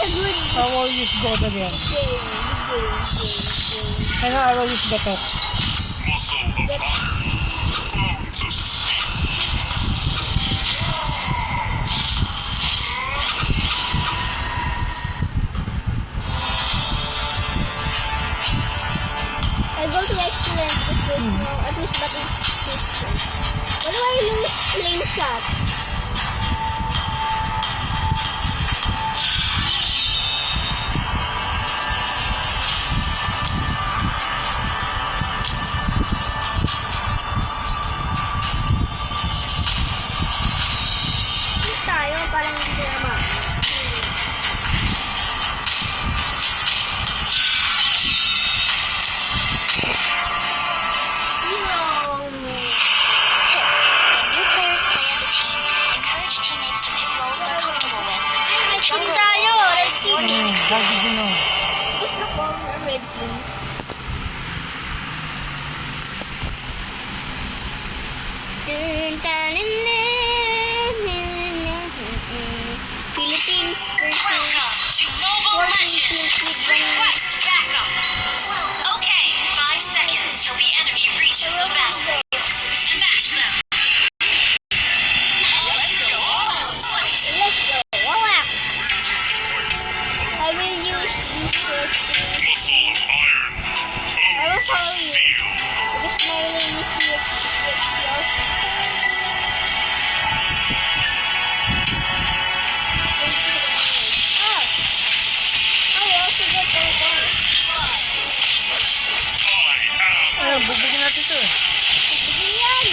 a good I will use gold again. game. And I will use better. Muscle of iron, bones of steel. I go to Excellent because there's no, at least but it's history. Why do I lose slingshot? Tayo, parang hindi naman. Tip: when new players play as a team, encourage teammates to pick roles they're comfortable with. Red team Jungle tayo! requires Red more team! game How did you know? Gusto ko red team. Philippines versus Welcome to Mobile Legends! Request backup! Okay, 5 seconds till the enemy reaches the battle. Smash them! Let's go! Let's go. Wawak! I will use this Muscle of iron, I will bones of follow you. steel. Because my name is CXP also. Ah! I also get Pokemon. Ayun, bubugin natin ito eh. Yan!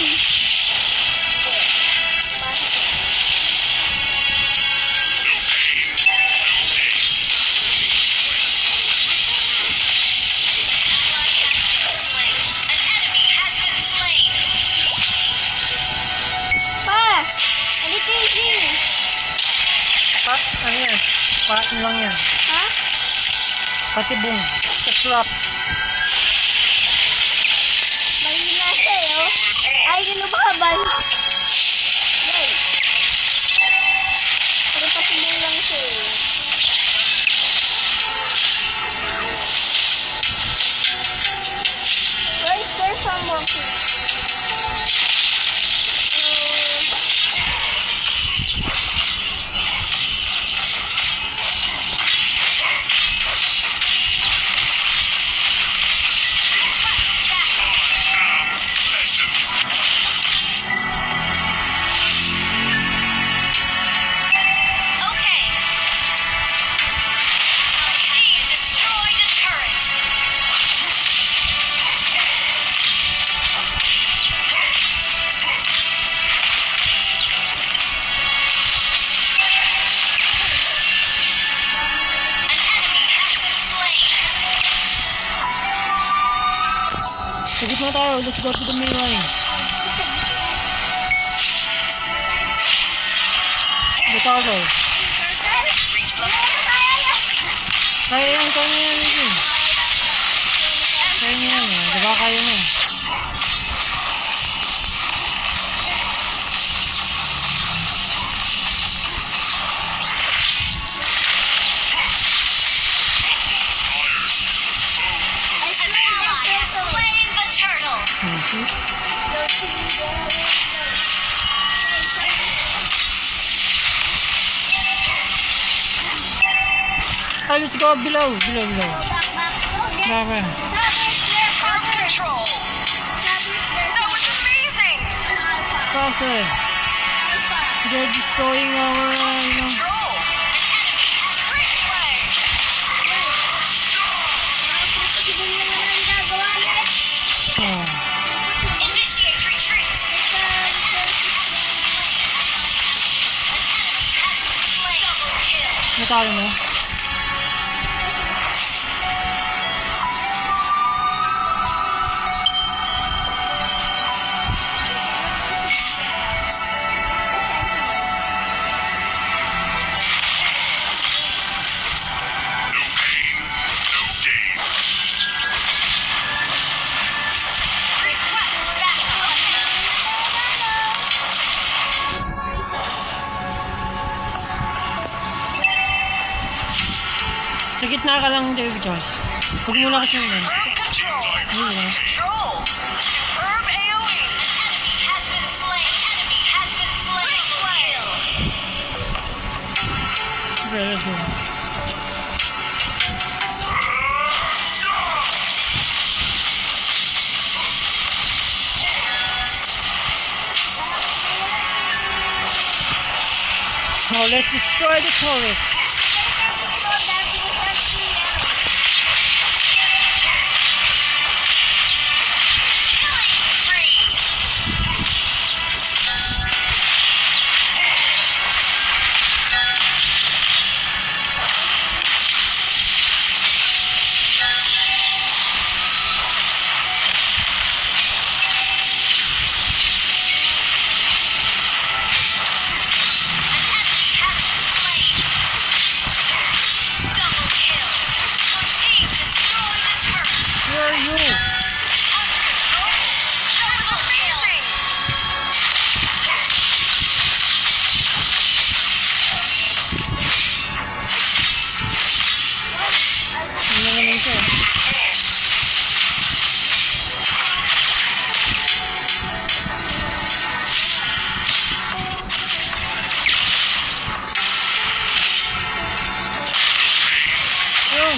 An enemy has been slain! Pa! Ano thinking? Ano yan? Ano lang yan? Ha? Patibong. Sa trap. Mahina siya eh, oh. Ay, kinubaban. Yay. Pero patibong lang siya eh. Where is there some more things? Okay. Team destroyed a turret. An enemy has been slain. Sige na tayo. Let's go to the main line. The tower. Kaya yan. Yun. Kaya niya yan. Diba kaya mo? An ally has slain the turtle. See? Ah, let's go below. Mama. Firm control. That was amazing. Faster. They're destroying our, Control. An enemy has great play. Initiate retreat. Double kill. natalo mo. No pain, no gain. Request backup. Sa gitna ka lang, David Jones. Huwag muna kasi yun. Control. Yun na. Control. Superb AoE. An enemy has been slain. Enemy has been slain. Kill. Okay, let's go. Now let's destroy the turret. Killing spree. Double kill. Your team destroyed a turret. Where are you? Triple kill. Ano naman ito? Yun!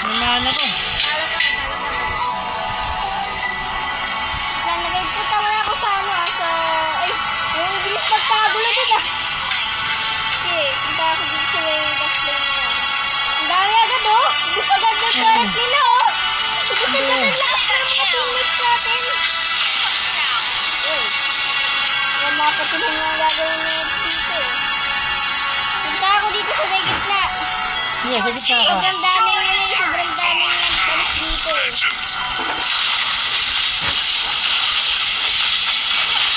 Naman ako. Nalagay po tawala ako sa ano sa... Ay, yung bilis magkagulo dun ah. Okay, punta ako dito sa yung gas lane nila. Ang dami agad oh. Ubus agad yung turret nila oh. Ubus agad ang lakas ng mga teammates natin. Uy. Yung mga patuloy nga gagawin na dito eh. Punta ako dito sa may gitna. Sige, sa gitna ka. Sobrang dami nga yun. Sobrang dami nga balik dito eh.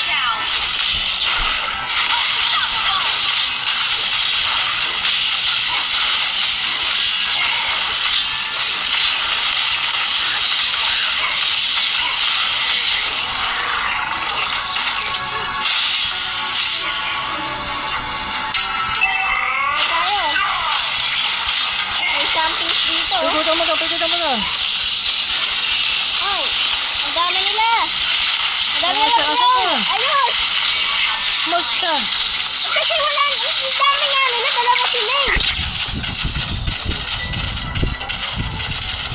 Down. Tayo. May something dito. Pikutan mo to, pikutan mo to. Ay, ang dami nila. Ang dami Ayos, nila. asa ka? Ayos. Basta. Kasi wala, ang dami nga nila. Dalawa sila eh.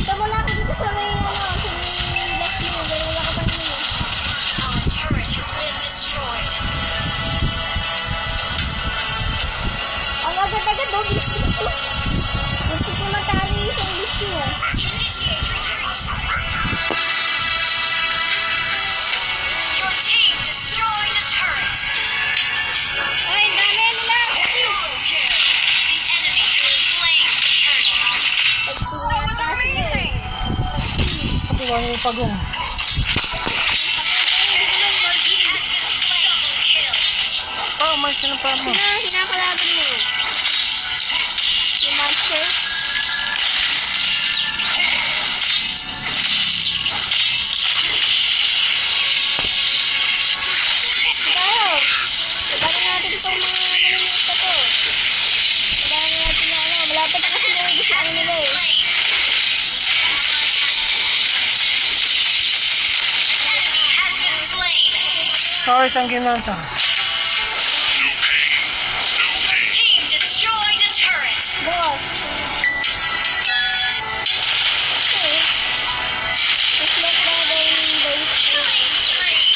Ito muna ako dito sa may, ano, sa may left mo. Dahil wala ka pa nila. Our turret has been destroyed. Ang agad-agad oh. Bilis-bilis oh. Muntik ko matalo yung isang bilis niya. Initiate retreat. Your team destroyed a turret. Ay, ang dami nila. The enemy has slain the turret. Pagpunta sila eh. Kapuha mo yung pagong. Oh, mas ka ng pa mo. Hinakalaban mo. Yung monster. Tayo. Labanan natin itong mga maliliit na to. Labanan natin na ano. Malapit na kasi na gusto ano nila eh. Enemy has been slain. Oh, isang game lang to. Team destroyed a turret. Boss. Okay. Just let na yung base. Killing spree.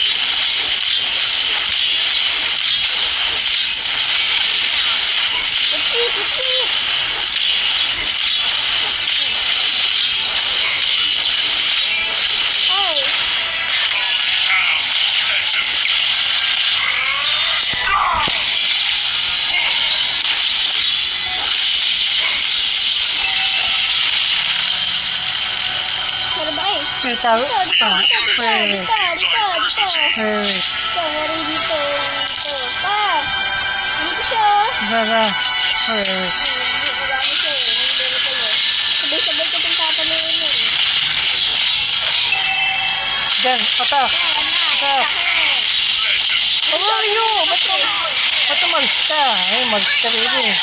Repeat, repeat. Ay. Pero ba eh? May tao. Dito, dito, Ah, dito, dito, wait. dito, dito, dito. Wait. Ito, meron dito. Ito. Pa! Dito siya. Oh. Wala. Wait. Hindi, marami siya. Hindi ko kayo. Sabay-sabay ko itong tatanungin eh. Diyan, atak. Yan, anak. Atak. Sakit. Where are you? Ba't umalis ka? Ay, umalis ka rin eh.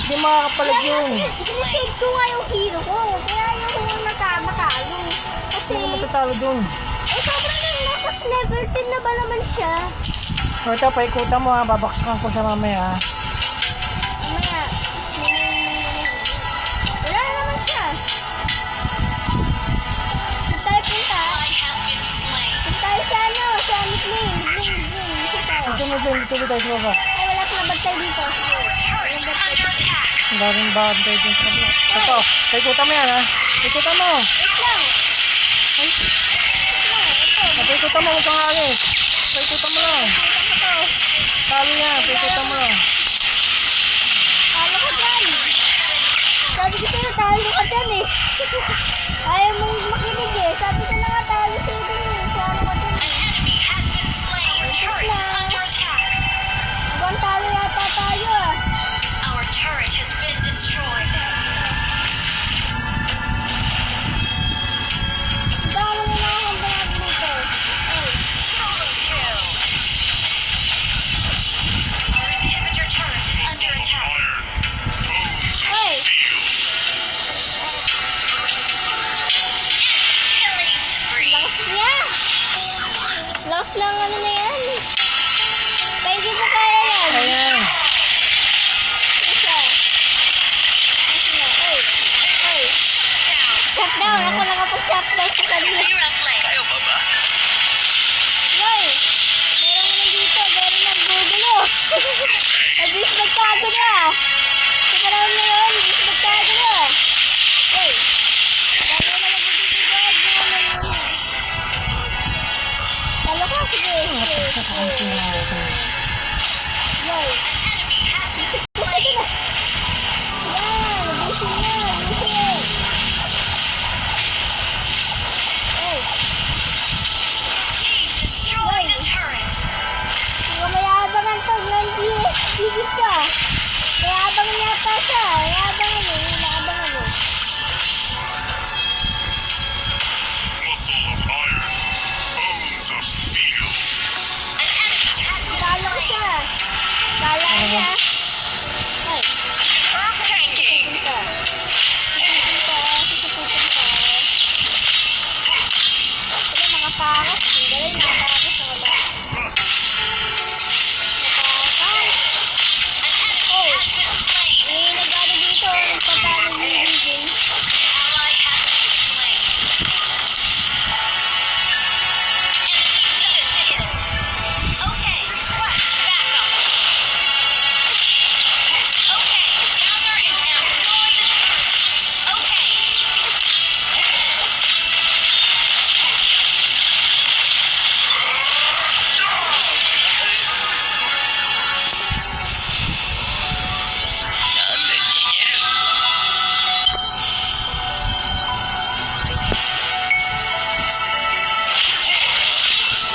Hindi makakapalag yun. Sinisave ko nga yung hero ko. Kaya yung matalo. Kasi, Hindi ka matatalo dun. sobrang lakas level 10 na ba naman siya? O ito, paikutan mo ha. Babaksakan ko siya mamaya ha. Mamaya, wala na naman siya. Punta tayo punta. Ally has been slain. Punta tayo sa ano, sa midlane. Dito tayo. Ito mo dyan, dito tayo sa baba. Ay, wala pa naman tayo dito. Turret is under attack. Ang daming bantay dun sa kabila. Ito, paikutan mo yan ha. Paikutan mo. Wait lang. Wait lang, ito. Paikutan mo, huwag kang alis. Paikutan mo lang. Punta ko to. Talo yan, paikutan mo lang. Talo ka dyan. Sabi ko sa'yo, talo ka dyan eh. Ayaw mong makinig eh. Sabi ko na nga, talo sa'yo dun eh. Talo ka dyan An eh. enemy has been slain. Turret is under attack. Mukhang talo yata tayo ah. Our turret has been destroyed. Ang dami na nakakambang dito. Ay, Solo kill. Our inhibitor turret is under attack. ay. Killing spree. Lakas niya. Lakas ng ano na yan. Pa hindi ko kaya yan. Ayan. Isa. Isa. Ay. Ay. Down. Shutdown. Ako nakapag-shutdown sa kanila. Hero play. Yoy! Meron naman dito. Meron nagbubulo. Ay, bis magtago na. Sa panahon na yun, bis magtago na. Yoy! Dami na magbubulo. Talo ka, sige. Yoy! An enemy has been Sige na. Yan! Nabusin niya. Nabusin. Ay! team destroyed a turret. Kung mayabangan to, ng digit ka. Mayabangan yata siya. Mayabangan eh. Mayabangan eh. Muscle of iron, bones of steel. An enemy has been Talo ko siya. Talo niya. Ay, Earth tanking. punta. Punta. Punta. Ito makapakas. Ang galing makapakas. Makapakas. An enemy has been slain. May nag-ano dito. Nagpapalo yung leading. Ally has been slain. Enemy need assistance. Okay, request backup. Okay, gather and destroy the turret. Okay.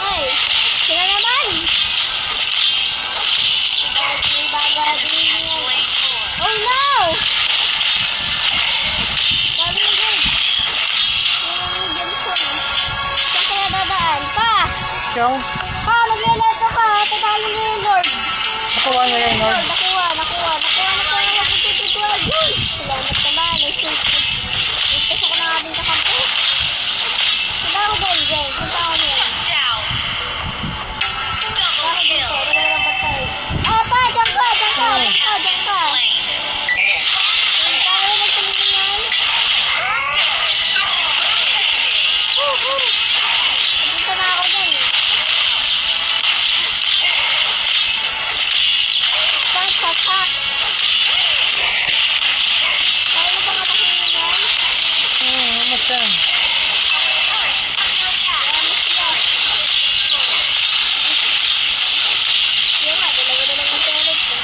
Ay, sila naman. Kahit may bagay niya. Oh no! Sabi mo dyan. Yung Johnson. Saan kaya dadaan? Pa! Ikaw, Pa, magleleto ka. Tatalo mo yung Lord. nakuha niya yan, Lord. Nakuha. Magtututuwa yun. Salamat naman. Nagpas ako ng ating kakampo. Punta ako dyan. Punta ako dyan. Shut down. Double Bakit dito? kill. Wala walang patay. Ah, pa! Diyan ka! Slain. Ang tayo nagtalong yan. Punta na ako dyan. Start attack. Kaya mo bang atakin yan? Masan. Turret is under attack. Kaya mo sila. Yan nga, dalawa na lang yung turret ko.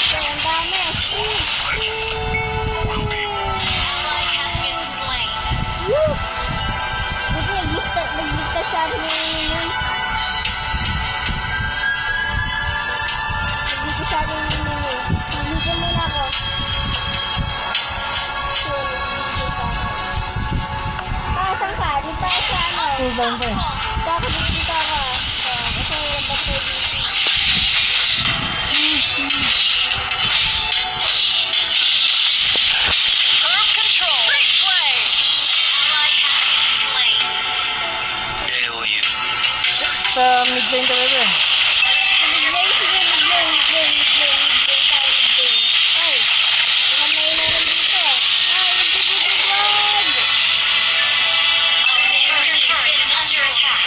Kaya ang dami. Ally has been slain. Woo! Buti nagligtas sa akin yung minions. Nagligtas sa akin yung minions. Nagligtas muna ako. Saan ka? Dito tayo sa ano? Tuban pa eh. Dito ako dito ka. Kasi walang battery dito. lane talaga. Mid-lane, sige, mid-lane tayo, mid-lane. Ay, baka may meron dito ah. Ay, nagdudugod! Your turret is under attack.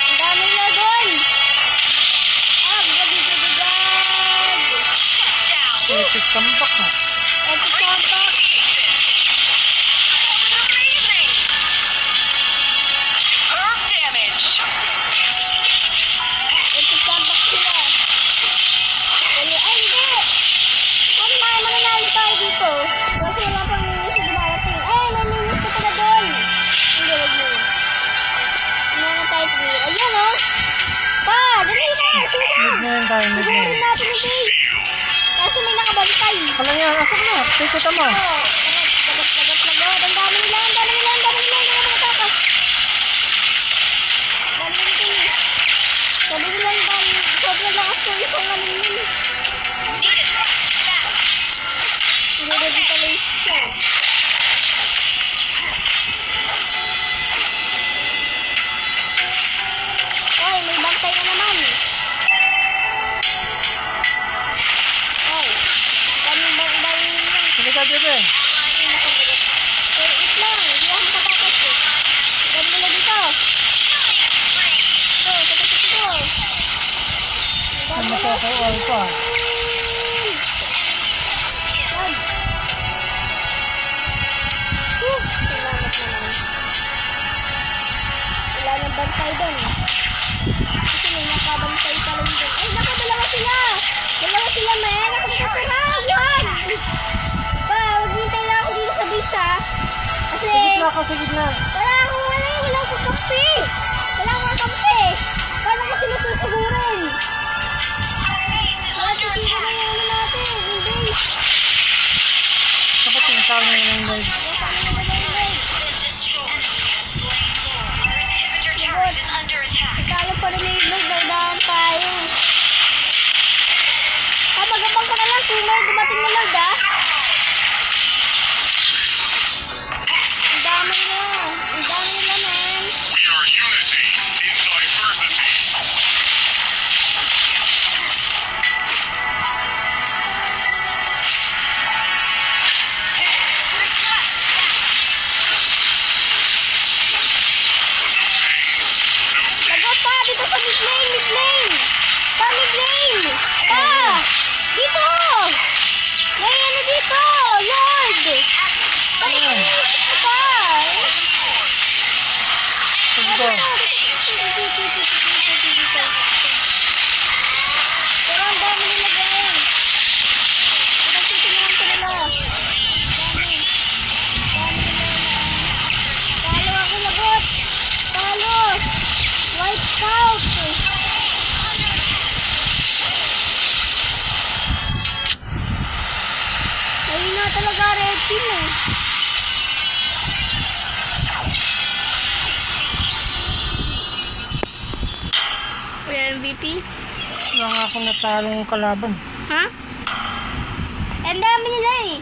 Ang dami nila doon! Ah, nagdudugod! Shut down. Epic comeback na. Eto combat! Amazing. Superb damage. Eto combat sila. Ay, hindi! Ano na, mananalo tayo dito. Kasi wala pang minis na dumarating. Ay, may minis ka pala doon! Hindi, wag mo. Ano na tayo tumira? Ayan oh! Pa! Dali na! Sugat! Mid na yun tayo, mid na Sigurin yun. natin yung base. Kaso may nakabantay. Kala niya, asak na. Tikutan mo. Oo. Lagot. Ang dami nila. Ang dami mga takas. Dami nila din. Sabi nila ang dami. Sobrang lakas ng isang namin. Siguro pala yung siya. Oy, may bantay na naman. Oy. Daming bantay yun. Sige ka, Jebe. Wait lang, hindi ako makatakas eh. Ganda nila dito. Ito. Ano masasawal pa? Yan. Salamat naman. Wala nang bantay doon. Kasi may nakabantay pa lang doon. Ay, nakadalawa sila. Dalawa sila, man. Nakapagkakarawan. Pa, huwag hintay lang ako dito sa base, ha. Kasi, Sa gitna. wala akong kampi. Wala akong kampi. Paano ko sila susugurin? Wala titira na yung ano natin, yung base. Dapat yung tao na yung guys. Inhibitor turret is under attack. Talo pa rin yung Lord, naudahan tayo. Magabang ka na lang, Sumer. Dumating na Lord, ah. Ang dami na. Ang dami nila, man. We are unity in diversity. Lagot pa, dito sa mid-lane. Pa, mid-lane. Pa, dito. May ano dito, Lord. Pa, dito pa. Sige ka. Pero ang dami nila guys. Pinagtitingnan ko nila. Dami. Dami nila. Talo ako lagot. Talo. White out. Ayun na talaga red team eh. Kuya MVP? Wala nga akong natalong kalaban. Ha? Ang dami nila eh.